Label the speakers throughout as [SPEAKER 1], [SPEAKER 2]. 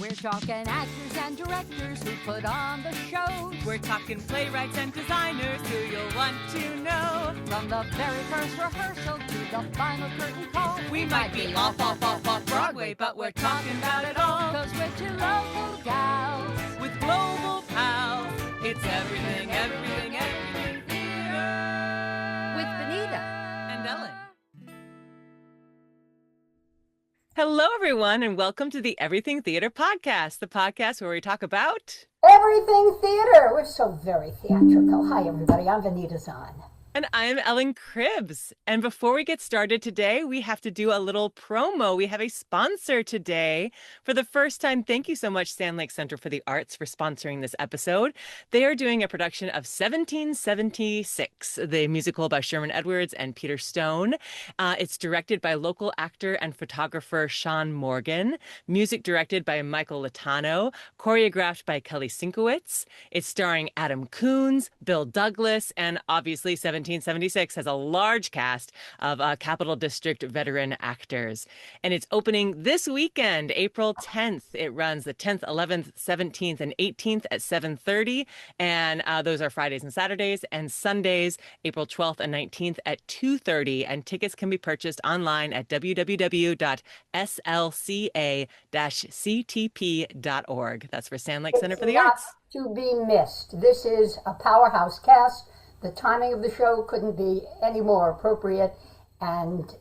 [SPEAKER 1] We're talking actors and directors who put on the shows.
[SPEAKER 2] We're talking playwrights and designers who you'll want to know.
[SPEAKER 1] From the very first rehearsal to the final curtain call.
[SPEAKER 2] We might be off Broadway, but we're talking about it all.
[SPEAKER 1] 'Cause we're two local gals
[SPEAKER 2] with global pals. It's everything, everything, everything theater.
[SPEAKER 1] with Benita
[SPEAKER 2] And Ellen. Hello, everyone, and welcome to the Everything Theater Podcast, the podcast where we talk about
[SPEAKER 3] Everything Theater. We're so very theatrical. Hi, everybody. I'm Benita Zahn.
[SPEAKER 2] And I'm Ellen Krushinski. And before we get started today, we have to do a little promo. We have a sponsor today. For the first time, thank you so much, Sand Lake Center for the Arts, for sponsoring this episode. They are doing a production of 1776, the musical by Sherman Edwards and Peter Stone. It's directed by local actor and photographer Sean Morgan, music directed by Michael Latano, choreographed by Kelly Sinkowitz. It's starring Adam Coons, Bill Douglas, and obviously 1776 has a large cast of Capital District veteran actors. And it's opening this weekend, April 10th. It runs the 10th, 11th, 17th, and 18th at 7:30. And those are Fridays and Saturdays. And Sundays, April 12th and 19th at 2:30. And tickets can be purchased online at www.slca-ctp.org. That's for Sand Lake Center for the Arts.
[SPEAKER 3] To be missed. This is a powerhouse cast. The timing of the show couldn't be any more appropriate, and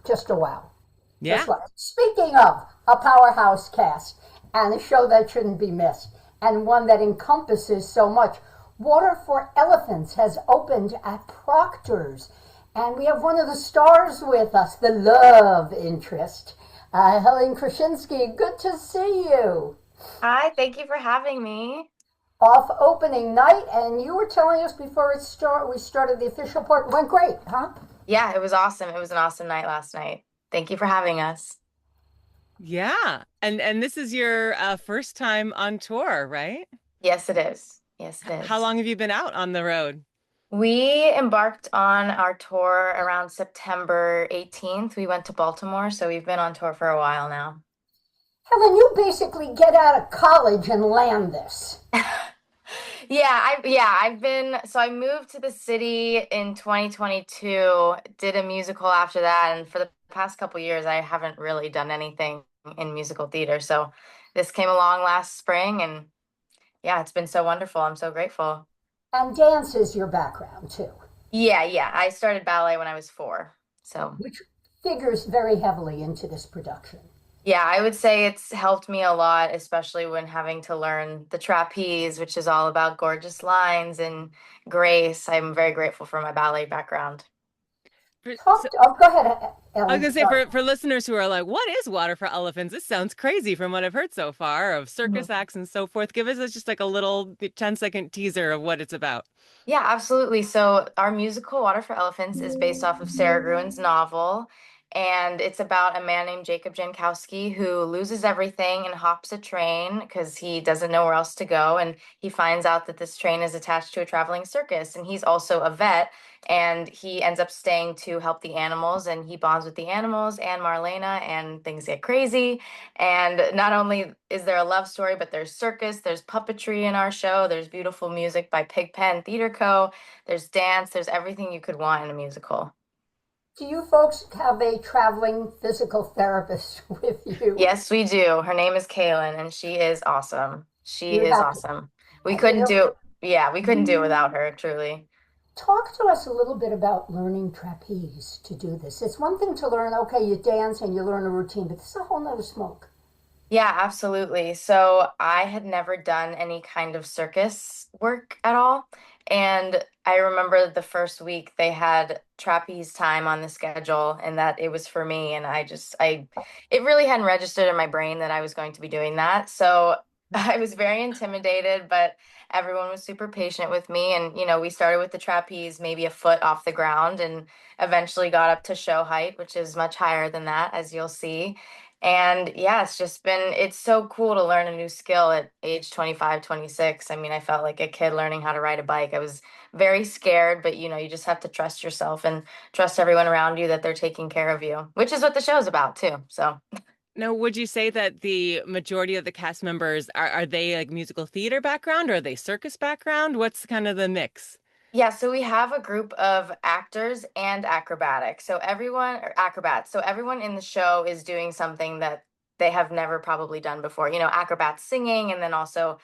[SPEAKER 3] just a wow.
[SPEAKER 2] Yeah.
[SPEAKER 3] Just wow. Speaking of a powerhouse cast and a show that shouldn't be missed, and one that encompasses so much, Water for Elephants has opened at Proctors, and we have one of the stars with us, the love interest, Helen Krushinski. Good to see you.
[SPEAKER 4] Hi, thank you for having me.
[SPEAKER 3] Off opening night, and you were telling us before we started the official part. Went great, huh?
[SPEAKER 4] Yeah, it was awesome. It was an awesome night last night. Thank you for having us.
[SPEAKER 2] Yeah. And this is your first time on tour, right?
[SPEAKER 4] Yes, it is. Yes, it is.
[SPEAKER 2] How long have you been out on the road?
[SPEAKER 4] We embarked on our tour around September 18th. We went to Baltimore, so we've been on tour for a while now.
[SPEAKER 3] Helen, you basically get out of college and land this.
[SPEAKER 4] I moved to the city in 2022, did a musical after that, and for the past couple years I haven't really done anything in musical theater. So this came along last spring, and yeah, it's been so wonderful. I'm so grateful.
[SPEAKER 3] And dance is your background too.
[SPEAKER 4] Yeah. I started ballet when I was 4. So
[SPEAKER 3] which figures very heavily into this production.
[SPEAKER 4] yeah, I would say it's helped me a lot, especially when having to learn the trapeze, which is all about gorgeous lines and grace. I'm very grateful for my ballet background.
[SPEAKER 3] Go ahead, Ellen.
[SPEAKER 2] I was going to say, for listeners who are like, what is Water for Elephants? This sounds crazy from what I've heard so far of circus acts and so forth. Give us just like a little 10-second teaser of what it's about.
[SPEAKER 4] Yeah, absolutely. So our musical Water for Elephants is based off of Sarah Gruen's novel. And it's about a man named Jacob Jankowski who loses everything and hops a train because he doesn't know where else to go. And he finds out that this train is attached to a traveling circus. And he's also a vet. And he ends up staying to help the animals. And he bonds with the animals and Marlena, and things get crazy. And not only is there a love story, but there's circus, there's puppetry in our show. There's beautiful music by Pigpen Theater Co. There's dance. There's everything you could want in a musical.
[SPEAKER 3] Do you folks have a traveling physical therapist with you?
[SPEAKER 4] Yes, we do. Her name is Kaylin, and she is awesome. She is awesome. We couldn't do it without her, truly.
[SPEAKER 3] Talk to us a little bit about learning trapeze to do this. It's one thing to learn, okay, you dance and you learn a routine, but this is a whole nother smoke.
[SPEAKER 4] Yeah, absolutely. So I had never done any kind of circus work at all. And I remember the first week they had trapeze time on the schedule, and that it was for me. And it really hadn't registered in my brain that I was going to be doing that. So I was very intimidated, but everyone was super patient with me. And, we started with the trapeze, maybe a foot off the ground, and eventually got up to show height, which is much higher than that, as you'll see. And yeah, it's so cool to learn a new skill at age 25, 26. I mean, I felt like a kid learning how to ride a bike. I was very scared, but you just have to trust yourself and trust everyone around you that they're taking care of you, which is what the show's about too. So
[SPEAKER 2] Now, would you say that the majority of the cast members are they like musical theater background or are they circus background? What's kind of the mix?
[SPEAKER 4] Yeah, so we have a group of actors and acrobatics. So everyone, or acrobats. So everyone in the show is doing something that they have never probably done before. You know, acrobats singing, and then also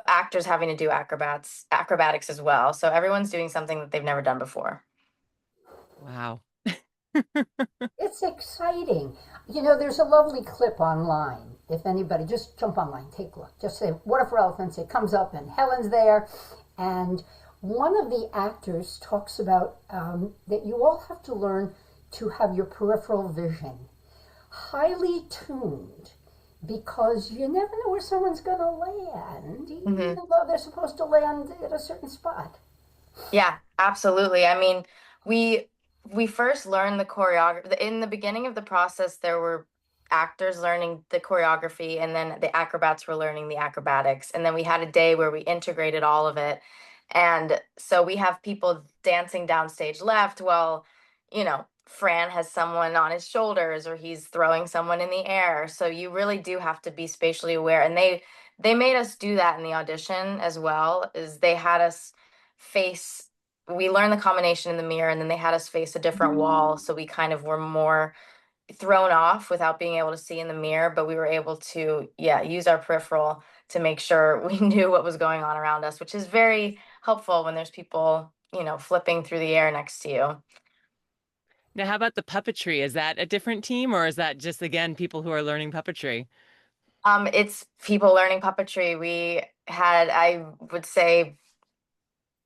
[SPEAKER 4] actors having to do acrobatics as well. So everyone's doing something that they've never done before.
[SPEAKER 2] Wow.
[SPEAKER 3] It's exciting. You know, there's a lovely clip online. If anybody, just jump online, take a look. Just say, Water for Elephants. It comes up, and Helen's there. And one of the actors talks about that you all have to learn to have your peripheral vision highly tuned because you never know where someone's going to land, even
[SPEAKER 4] Hmm.
[SPEAKER 3] though they're supposed to land at a certain spot.
[SPEAKER 4] Yeah, absolutely. I mean, we we first learned the choreography in the beginning of the process. There were actors learning the choreography, and then the acrobats were learning the acrobatics. And then we had a day where we integrated all of it. And so we have people dancing downstage left while, Fran has someone on his shoulders or he's throwing someone in the air. So you really do have to be spatially aware. And they made us do that in the audition as well, is they had us face we learned the combination in the mirror, and then they had us face a different wall, so we kind of were more thrown off without being able to see in the mirror, but we were able to, yeah, use our peripheral to make sure we knew what was going on around us, which is very helpful when there's people, flipping through the air next to you.
[SPEAKER 2] Now, how about the puppetry? Is that a different team or is that just, again, people who are learning puppetry?
[SPEAKER 4] It's people learning puppetry. We had, I would say,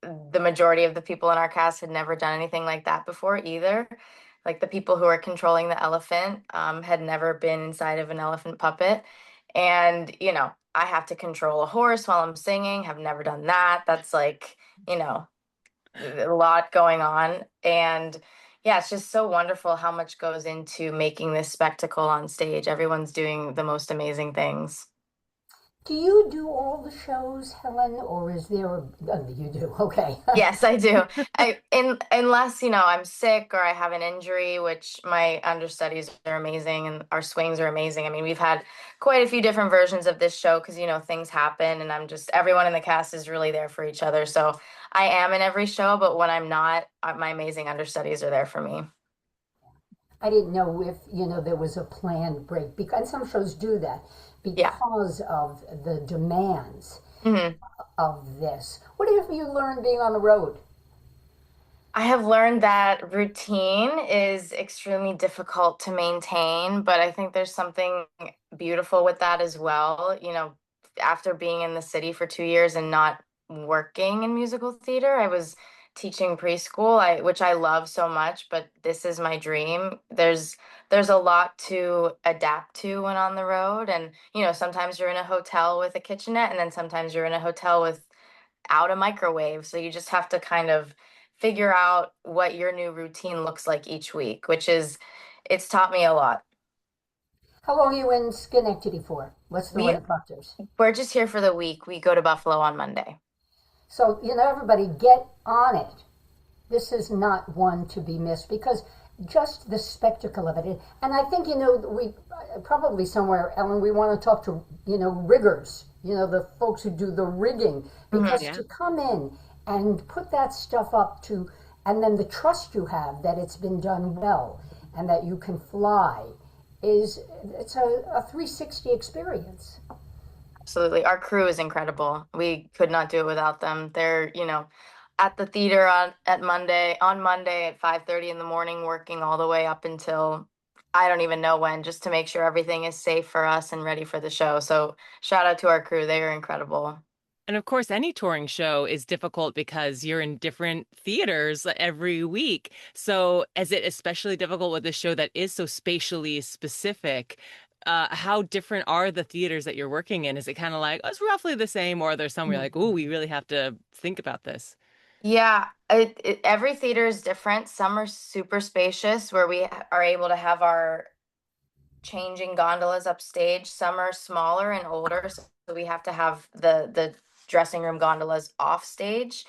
[SPEAKER 4] the majority of the people in our cast had never done anything like that before either. Like the people who are controlling the elephant had never been inside of an elephant puppet. And, I have to control a horse while I'm singing, have never done that. That's like, you know, a lot going on. And yeah, it's just so wonderful how much goes into making this spectacle on stage. Everyone's doing the most amazing things.
[SPEAKER 3] Do you do all the shows, Helen, or is there a... you do, okay.
[SPEAKER 4] Yes, I do. Unless, I'm sick or I have an injury, which my understudies are amazing and our swings are amazing. I mean, we've had quite a few different versions of this show because, things happen and everyone in the cast is really there for each other. So I am in every show, but when I'm not, my amazing understudies are there for me.
[SPEAKER 3] I didn't know if, there was a planned break, because, and some shows do that
[SPEAKER 4] Yeah.
[SPEAKER 3] because of the demands
[SPEAKER 4] Hmm.
[SPEAKER 3] of this. What have you learned being on the road?
[SPEAKER 4] I have learned that routine is extremely difficult to maintain, but I think there's something beautiful with that as well. After being in the city for 2 years and not working in musical theater, I was teaching preschool, which I love so much, but this is my dream. There's a lot to adapt to when on the road, and sometimes you're in a hotel with a kitchenette, and then sometimes you're in a hotel without a microwave. So you just have to kind of figure out what your new routine looks like each week, it's taught me a lot.
[SPEAKER 3] How long are you in Schenectady for? What's the one
[SPEAKER 4] We
[SPEAKER 3] at Proctors?
[SPEAKER 4] we're just here for the week. We go to Buffalo on Monday.
[SPEAKER 3] So, everybody get on it. This is not one to be missed because just the spectacle of it. And I think, we probably somewhere, Ellen, we want to talk to, riggers, the folks who do the rigging,
[SPEAKER 4] Mhm.
[SPEAKER 3] because
[SPEAKER 2] Yeah.
[SPEAKER 3] to come in and put that stuff up to, and then the trust you have that it's been done well and that you can fly it's a 360 experience.
[SPEAKER 4] Absolutely. Our crew is incredible. We could not do it without them. They're, at the theater on Monday at 5:30 in the morning, working all the way up until I don't even know when, just to make sure everything is safe for us and ready for the show. So shout out to our crew. They are incredible.
[SPEAKER 2] And of course, any touring show is difficult because you're in different theaters every week. So, is it especially difficult with a show that is so spatially specific? How different are the theaters that you're working in? Is it kind of like, oh, it's roughly the same, or are there some where you're like, oh, we really have to think about this?
[SPEAKER 4] Yeah, every theater is different. Some are super spacious where we are able to have our changing gondolas upstage. Some are smaller and older, so we have to have the dressing room gondolas off stage.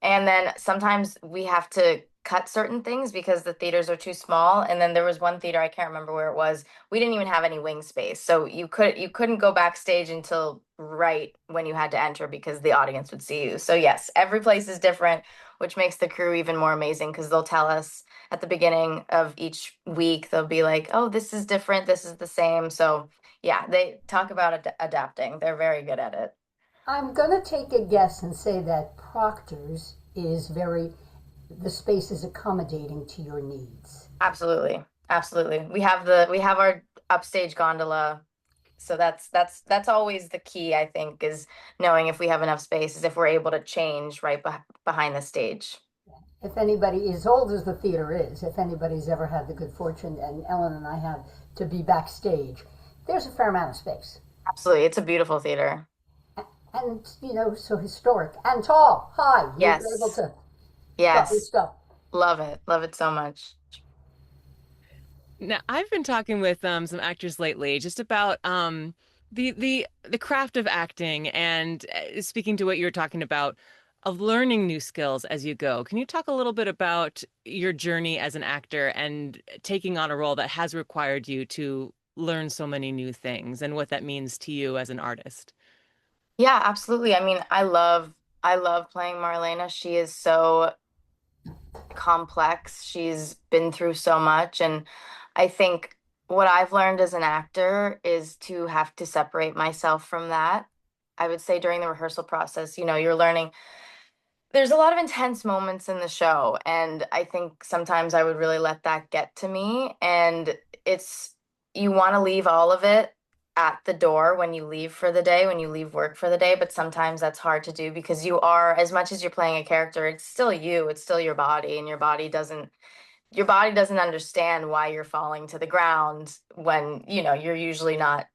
[SPEAKER 4] And then sometimes we have to cut certain things because the theaters are too small. And then there was one theater, I can't remember where it was. We didn't even have any wing space. So you couldn't go backstage until right when you had to enter because the audience would see you. So yes, every place is different, which makes the crew even more amazing because they'll tell us at the beginning of each week, they'll be like, "Oh, this is different, this is the same." So yeah, they talk about adapting. They're very good at it.
[SPEAKER 3] I'm going to take a guess and say that Proctors is the space is accommodating to your needs.
[SPEAKER 4] Absolutely. Absolutely. We have our upstage gondola. So that's always the key, I think, is knowing if we have enough space, is if we're able to change right behind the stage.
[SPEAKER 3] If anybody, as old as the theater is, if anybody's ever had the good fortune, and Ellen and I have, to be backstage, there's a fair amount of space.
[SPEAKER 4] Absolutely. It's a beautiful theater.
[SPEAKER 3] And, so historic and tall, high. You're able
[SPEAKER 4] Yes.
[SPEAKER 3] to drop your
[SPEAKER 4] Yes.
[SPEAKER 3] stuff.
[SPEAKER 4] Love it. Love it so much.
[SPEAKER 2] Now, I've been talking with some actors lately just about the craft of acting and speaking to what you were talking about of learning new skills as you go. Can you talk a little bit about your journey as an actor and taking on a role that has required you to learn so many new things and what that means to you as an artist?
[SPEAKER 4] Yeah, absolutely. I mean, I love playing Marlena. She is so complex. She's been through so much. And I think what I've learned as an actor is to have to separate myself from that. I would say during the rehearsal process, you're learning. There's a lot of intense moments in the show, and I think sometimes I would really let that get to me. And it's, you want to leave all of it at the door when you leave for the day, when you leave work for the day, but sometimes that's hard to do because you are, as much as you're playing a character, it's still you, it's still your body, and your body doesn't understand why you're falling to the ground when, you're usually not,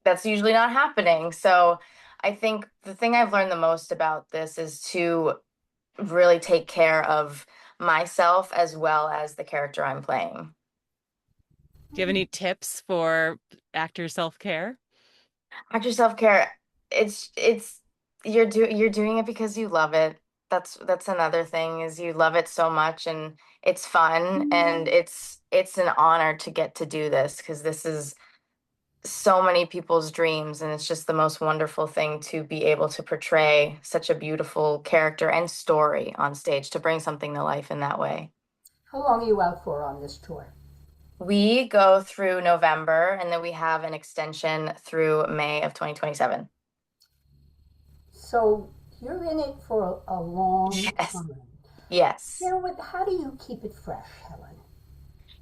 [SPEAKER 4] that's usually not happening. So I think the thing I've learned the most about this is to really take care of myself as well as the character I'm playing.
[SPEAKER 2] Do you have any tips for actor self-care?
[SPEAKER 4] Actor self-care, it's you're doing it because you love it. That's another thing, is you love it so much, and it's fun, and it's an honor to get to do this because this is so many people's dreams, and it's just the most wonderful thing to be able to portray such a beautiful character and story on stage, to bring something to life in that way.
[SPEAKER 3] How long are you out for on this tour?
[SPEAKER 4] We go through November, and then we have an extension through May of 2027.
[SPEAKER 3] So you're in it for a long
[SPEAKER 4] Yes.
[SPEAKER 3] time.
[SPEAKER 4] Yes.
[SPEAKER 3] How do you keep it fresh, Helen?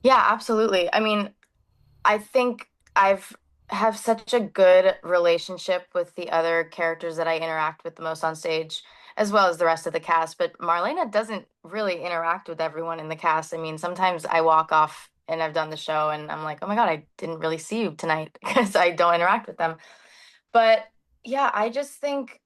[SPEAKER 4] Yeah, absolutely. I mean, I think I've have such a good relationship with the other characters that I interact with the most on stage, as well as the rest of the cast. But Marlena doesn't really interact with everyone in the cast. I mean, sometimes I walk off and I've done the show and I'm like, oh my God, I didn't really see you tonight because I don't interact with them. But yeah, I just think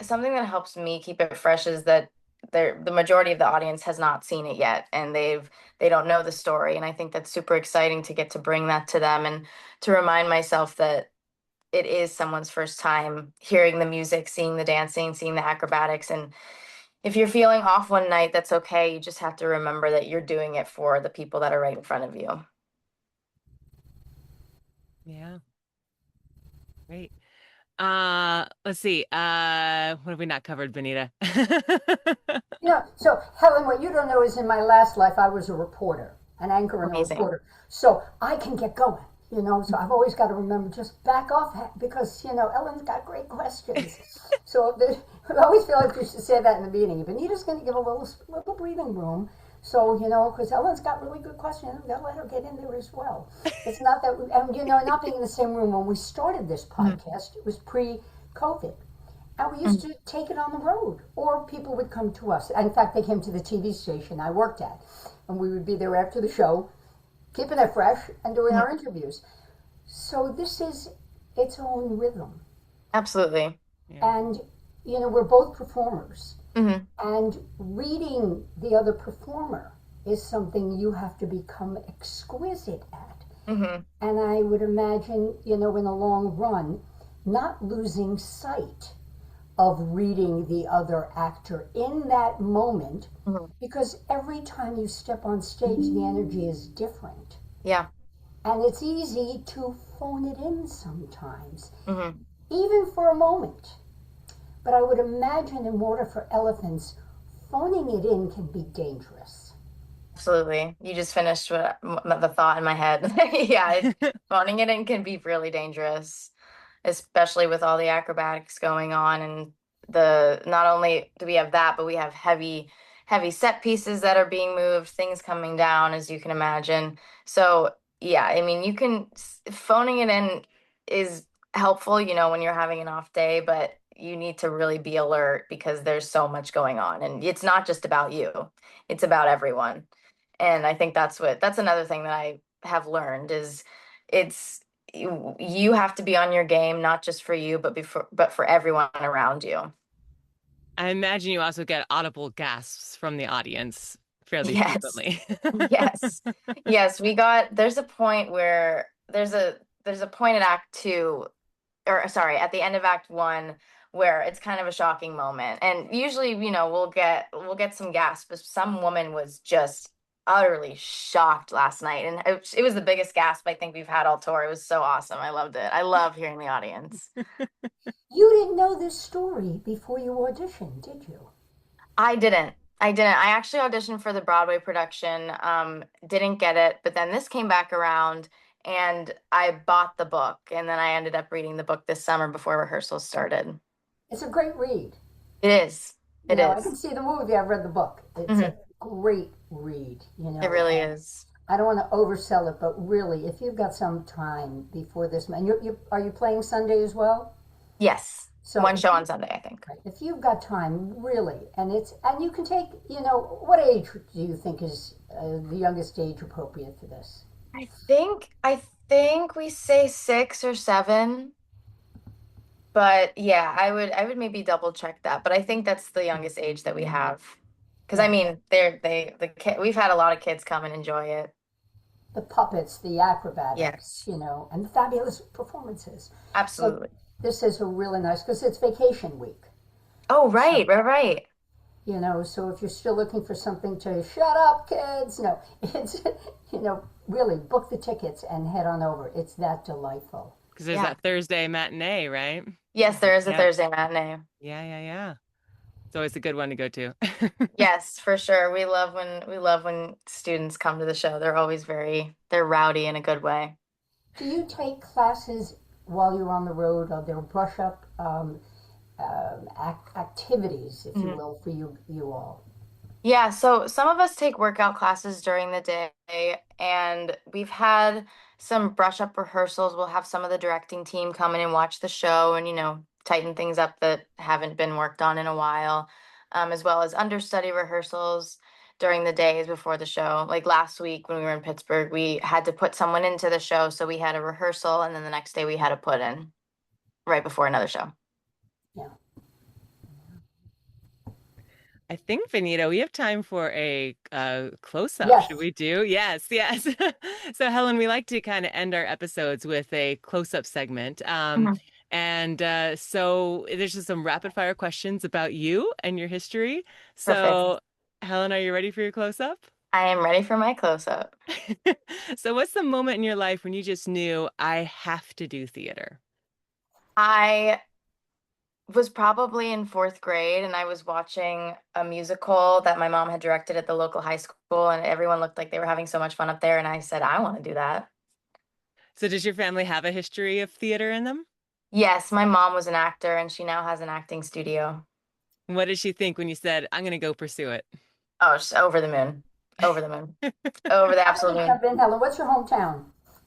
[SPEAKER 4] something that helps me keep it fresh is that the majority of the audience has not seen it yet, and they don't know the story, and I think that's super exciting to get to bring that to them and to remind myself that it is someone's first time hearing the music, seeing the dancing, seeing the acrobatics. And if you're feeling off one night, that's okay. You just have to remember that you're doing it for the people that are right in front of you.
[SPEAKER 2] Yeah, great. Let's see. What have we not covered, Benita?
[SPEAKER 3] So Helen, what you don't know is in my last life I was a reporter, an anchor and a
[SPEAKER 4] Amazing.
[SPEAKER 3] reporter. So I can get going, So I've always got to remember just back off because Ellen's got great questions. I always feel like you should say that in the beginning. Benita's going to give a little breathing room. So, because Ellen's got really good questions, we've got to let her get in there as well. It's not that, not being in the same room when we started this podcast, it was pre-COVID. And we used to take it on the road, or people would come to us. In fact, they came to the TV station I worked at, and we would be there after the show, keeping it fresh and doing our interviews. So this is its own rhythm.
[SPEAKER 4] Absolutely.
[SPEAKER 2] Yeah.
[SPEAKER 3] And, we're both performers.
[SPEAKER 4] Hmm.
[SPEAKER 3] And reading the other performer is something you have to become exquisite at.
[SPEAKER 4] Hmm.
[SPEAKER 3] And I would imagine, in the long run, not losing sight of reading the other actor in that moment,
[SPEAKER 4] Mhm.
[SPEAKER 3] because every time you step on stage, the energy is different.
[SPEAKER 4] Yeah.
[SPEAKER 3] And it's easy to phone it in sometimes,
[SPEAKER 4] Hmm.
[SPEAKER 3] even for a moment. But I would imagine in Water for Elephants, phoning it in can be dangerous.
[SPEAKER 4] Absolutely. You just finished the thought in my head. Yeah, phoning it in can be really dangerous, especially with all the acrobatics going on and the not only do we have that, but we have heavy set pieces that are being moved, things coming down, as you can imagine. So, yeah, I mean, phoning it in is helpful, when you're having an off day, but you need to really be alert because there's so much going on and it's not just about you. It's about everyone. And I think that's another thing that I have learned is it's you have to be on your game, not just for you, but for everyone around you.
[SPEAKER 2] I imagine you also get audible gasps from the audience fairly
[SPEAKER 4] Yes.
[SPEAKER 2] frequently.
[SPEAKER 4] Yes. Yes, there's a point where there's a point at Act Two, or sorry, at the end of Act One where it's kind of a shocking moment. And usually, we'll get some gasps, but some woman was just utterly shocked last night. And it was the biggest gasp I think we've had all tour. It was so awesome. I loved it. I love hearing the audience.
[SPEAKER 3] You didn't know this story before you auditioned, did you?
[SPEAKER 4] I didn't. I didn't. I actually auditioned for the Broadway production, didn't get it, but then this came back around and I bought the book and then I ended up reading the book this summer before rehearsals started.
[SPEAKER 3] It's a great read.
[SPEAKER 4] It is. It
[SPEAKER 3] I can
[SPEAKER 4] is.
[SPEAKER 3] see the movie. I've read the book. It's a
[SPEAKER 4] Mhm.
[SPEAKER 3] great read.
[SPEAKER 4] It really is.
[SPEAKER 3] I don't want to oversell it, but really, if you've got some time before this, and are you playing Sunday as well?
[SPEAKER 4] Yes.
[SPEAKER 3] So
[SPEAKER 4] One show on Sunday, I think.
[SPEAKER 3] if you've got time, really, and you can take, what age do you think is the youngest age appropriate for this?
[SPEAKER 4] I think we say 6 or 7, but yeah, I would maybe double check that. But I think that's the youngest age that we have. Because I
[SPEAKER 3] Yeah,
[SPEAKER 4] mean, the kid, we've had a lot of kids come and enjoy it.
[SPEAKER 3] the puppets, the acrobatics,
[SPEAKER 4] Yes,
[SPEAKER 3] and the fabulous performances. So
[SPEAKER 4] absolutely.
[SPEAKER 3] this is a really nice because it's vacation week.
[SPEAKER 4] Oh,
[SPEAKER 3] So
[SPEAKER 4] right, right, right.
[SPEAKER 3] so if you're still looking for something to shut up, kids, no, it's, really book the tickets and head on over. It's that delightful.
[SPEAKER 2] Because there's
[SPEAKER 4] Yeah.
[SPEAKER 2] that Thursday matinee, right?
[SPEAKER 4] Yes, there is a
[SPEAKER 2] Yeah.
[SPEAKER 4] Thursday matinee.
[SPEAKER 2] Yeah. It's always a good one to go to.
[SPEAKER 4] Yes, for sure. We love when students come to the show. They're rowdy in a good way.
[SPEAKER 3] Do you take classes while you're on the road? Are there brush up activities, if you
[SPEAKER 4] Mhm.
[SPEAKER 3] will, for you all?
[SPEAKER 4] Yeah, so some of us take workout classes during the day, and we've had some brush up rehearsals. We'll have some of the directing team come in and watch the show and, tighten things up that haven't been worked on in a while, as well as understudy rehearsals during the days before the show. Like last week when we were in Pittsburgh, we had to put someone into the show, so we had a rehearsal, and then the next day we had to put in right before another show.
[SPEAKER 3] Yeah.
[SPEAKER 2] I think, Vanita, we have time for a close-up. Should
[SPEAKER 3] Yes.
[SPEAKER 2] we do? Yes. So, Helen, we like to kind of end our episodes with a close-up segment.
[SPEAKER 4] Mhm.
[SPEAKER 2] And so there's just some rapid-fire questions about you and your history.
[SPEAKER 4] Perfect.
[SPEAKER 2] So, Helen, are you ready for your close-up?
[SPEAKER 4] I am ready for my close-up.
[SPEAKER 2] So, what's the moment in your life when you just knew I have to do theater?
[SPEAKER 4] I was probably in fourth grade and I was watching a musical that my mom had directed at the local high school, and everyone looked like they were having so much fun up there. And I said, I want to do that.
[SPEAKER 2] So, does your family have a history of theater in them?
[SPEAKER 4] Yes, my mom was an actor and she now has an acting studio.
[SPEAKER 2] What did she think when you said, I'm going to go pursue it?
[SPEAKER 4] Oh, she's over the moon. Over the moon. Over the
[SPEAKER 3] I'm
[SPEAKER 4] absolute
[SPEAKER 3] going to
[SPEAKER 4] moon.
[SPEAKER 3] jump in, Helen. What's your hometown?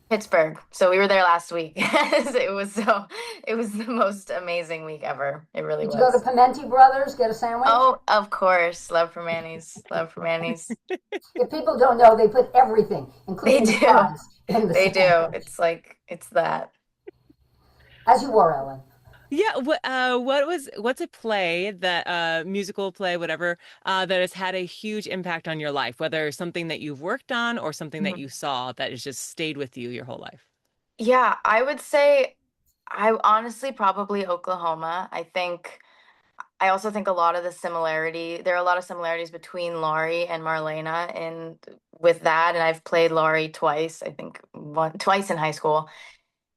[SPEAKER 4] Pittsburgh. So we were there last week. It was the most amazing week ever. It really
[SPEAKER 3] Did you go to
[SPEAKER 4] was.
[SPEAKER 3] Pimenti Brothers, get a sandwich?
[SPEAKER 4] Oh, of course. Love for Manny's. Love for Manny's.
[SPEAKER 3] If people don't know, they put everything,
[SPEAKER 4] They
[SPEAKER 3] including the
[SPEAKER 4] do.
[SPEAKER 3] fries, in the
[SPEAKER 4] They do.
[SPEAKER 3] sandwich.
[SPEAKER 4] It's that.
[SPEAKER 3] As you were, Ellen.
[SPEAKER 2] Yeah, what's a play that musical play, whatever, that has had a huge impact on your life, whether something that you've worked on or something that
[SPEAKER 4] Mhm.
[SPEAKER 2] you saw that has just stayed with you your whole life?
[SPEAKER 4] Yeah, I would say I honestly probably Oklahoma. I think I also think there are a lot of similarities between Laurie and Marlena and with that. And I've played Laurie twice, I think twice in high school.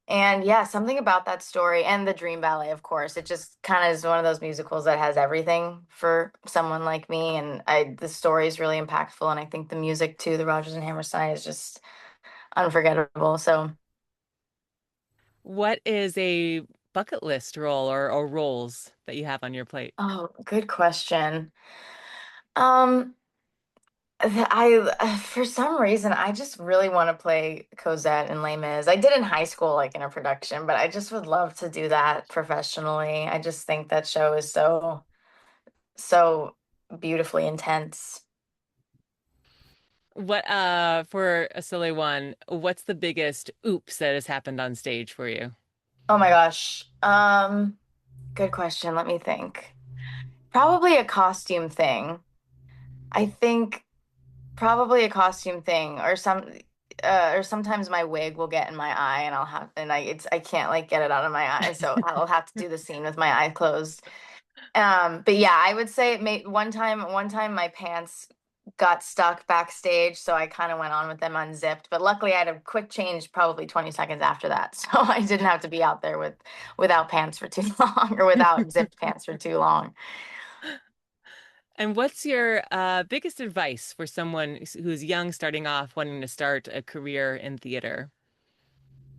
[SPEAKER 4] And yeah, something about that story and the Dream Ballet, of course. It just kind of is one of those musicals that has everything for someone like me. And the story is really impactful. And I think the music too, the Rodgers and Hammerstein, is just unforgettable. So,
[SPEAKER 2] What is a bucket list role or roles that you have on your plate?
[SPEAKER 4] oh, good question. Um, for some reason, I just really want to play Cosette in Les Mis. I did in high school, like in a production, but I just would love to do that professionally. I just think that show is so beautifully intense.
[SPEAKER 2] What for a silly one, what's the biggest oops that has happened on stage for you?
[SPEAKER 4] Oh my gosh. Good question. Let me think. Probably a costume thing. I think probably a costume thing or sometimes my wig will get in my eye and I can't like get it out of my eye, so I'll have to do the scene with my eye closed. But yeah, I would say one time my pants got stuck backstage, so I kind of went on with them unzipped. But luckily, I had a quick change probably 20 seconds after that, so I didn't have to be out there without pants for too long or without zipped pants for too long.
[SPEAKER 2] And what's your biggest advice for someone who's young, starting off, wanting to start a career in theater?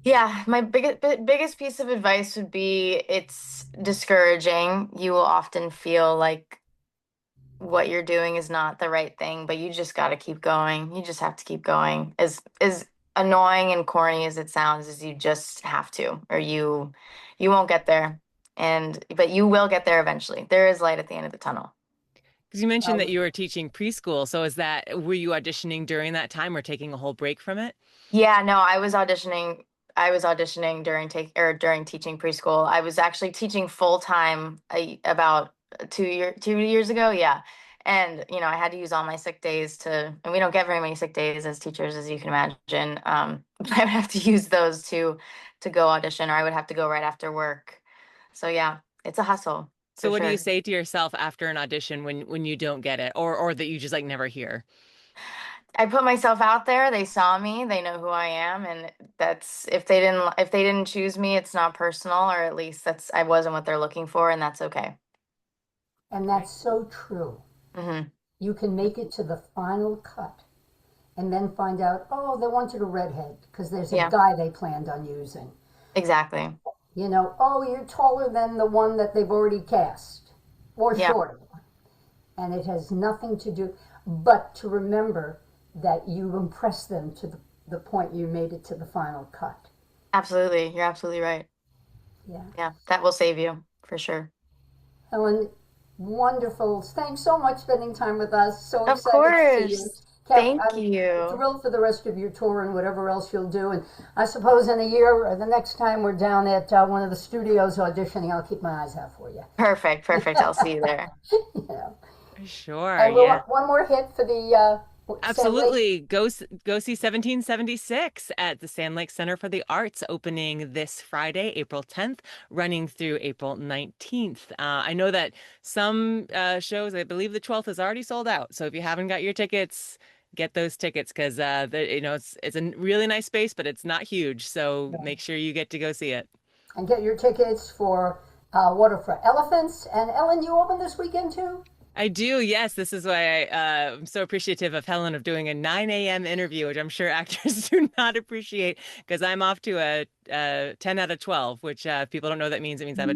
[SPEAKER 4] Yeah, my biggest piece of advice would be it's discouraging. You will often feel like what you're doing is not the right thing, but you just got to keep going. You just have to keep going. As annoying and corny as it sounds, is you just have to, or you won't get there. But you will get there eventually. There is light at the end of the tunnel.
[SPEAKER 2] Because you mentioned that
[SPEAKER 3] Um,
[SPEAKER 2] you were teaching preschool. So were you auditioning during that time or taking a whole break from it?
[SPEAKER 4] Yeah, no, I was auditioning. I was auditioning during teaching preschool. I was actually teaching full time about 2 years ago. Yeah, and I had to use all my sick days and we don't get very many sick days as teachers, as you can imagine. But I would have to use those to go audition, or I would have to go right after work. So yeah, it's a hustle
[SPEAKER 2] So
[SPEAKER 4] for
[SPEAKER 2] what do you
[SPEAKER 4] sure.
[SPEAKER 2] say to yourself after an audition when you don't get it or that you just like never hear?
[SPEAKER 4] I put myself out there. They saw me. They know who I am, and that's if they didn't choose me, it's not personal, or at least that's I wasn't what they're looking for, and that's okay.
[SPEAKER 3] and that's so true.
[SPEAKER 4] Hmm.
[SPEAKER 3] You can make it to the final cut and then find out, oh, they wanted a redhead because there's a
[SPEAKER 4] Yeah,
[SPEAKER 3] guy they planned on using.
[SPEAKER 4] exactly.
[SPEAKER 3] Oh, you're taller than the one that they've already cast, or
[SPEAKER 4] Yeah,
[SPEAKER 3] shorter. And it has nothing to do, but to remember that you impressed them to the point you made it to the final cut.
[SPEAKER 4] absolutely. You're absolutely right.
[SPEAKER 3] Yeah.
[SPEAKER 4] Yeah, that will save you for sure.
[SPEAKER 3] Helen, wonderful. Thanks so much spending time with us. So
[SPEAKER 4] Of
[SPEAKER 3] excited to see you.
[SPEAKER 4] course. Thank
[SPEAKER 3] I'm
[SPEAKER 4] you.
[SPEAKER 3] thrilled for the rest of your tour and whatever else you'll do. And I suppose in a year or the next time we're down at one of the studios auditioning, I'll keep my eyes out for you.
[SPEAKER 4] Perfect, perfect. I'll see you there.
[SPEAKER 3] Yeah.
[SPEAKER 2] Sure,
[SPEAKER 3] And we'll
[SPEAKER 2] yeah.
[SPEAKER 3] have one more hit for the Sand Lake.
[SPEAKER 2] Absolutely. Go see 1776 at the Sand Lake Center for the Arts, opening this Friday, April 10th, running through April 19th. I know that some shows, I believe the 12th is already sold out. So if you haven't got your tickets, get those tickets because it's a really nice space, but it's not huge. So make sure you get to go see it.
[SPEAKER 3] And get your tickets for Water for Elephants. And Ellen, you open this weekend too?
[SPEAKER 2] I do, yes. This is why I'm so appreciative of Helen of doing a 9 a.m. interview, which I'm sure actors do not appreciate because I'm off to a 10 out of 12, which if people don't know what that means. It means I have a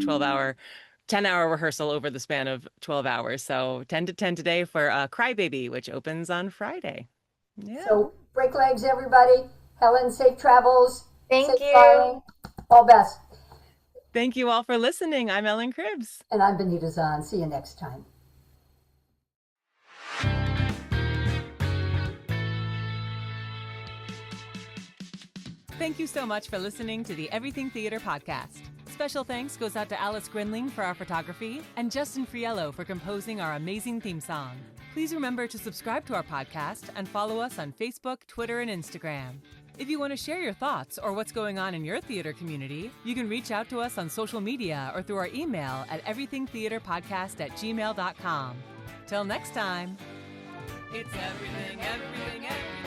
[SPEAKER 2] 10-hour rehearsal over the span of 12 hours. So 10 to 10 today for Crybaby, which opens on Friday. Yeah.
[SPEAKER 3] So break legs, everybody. Helen, safe travels,
[SPEAKER 4] Thank
[SPEAKER 3] safe
[SPEAKER 4] you.
[SPEAKER 3] flying, all best.
[SPEAKER 2] Thank you all for listening. I'm Ellen Cribbs.
[SPEAKER 3] And I'm Benita Zahn. See you next time.
[SPEAKER 2] Thank you so much for listening to the Everything Theater podcast. Special thanks goes out to Alice Grinling for our photography and Justin Friello for composing our amazing theme song. Please remember to subscribe to our podcast and follow us on Facebook, Twitter, and Instagram. If you want to share your thoughts or what's going on in your theater community, you can reach out to us on social media or through our email at everythingtheaterpodcast@gmail.com. Till next time, it's everything, everything, everything.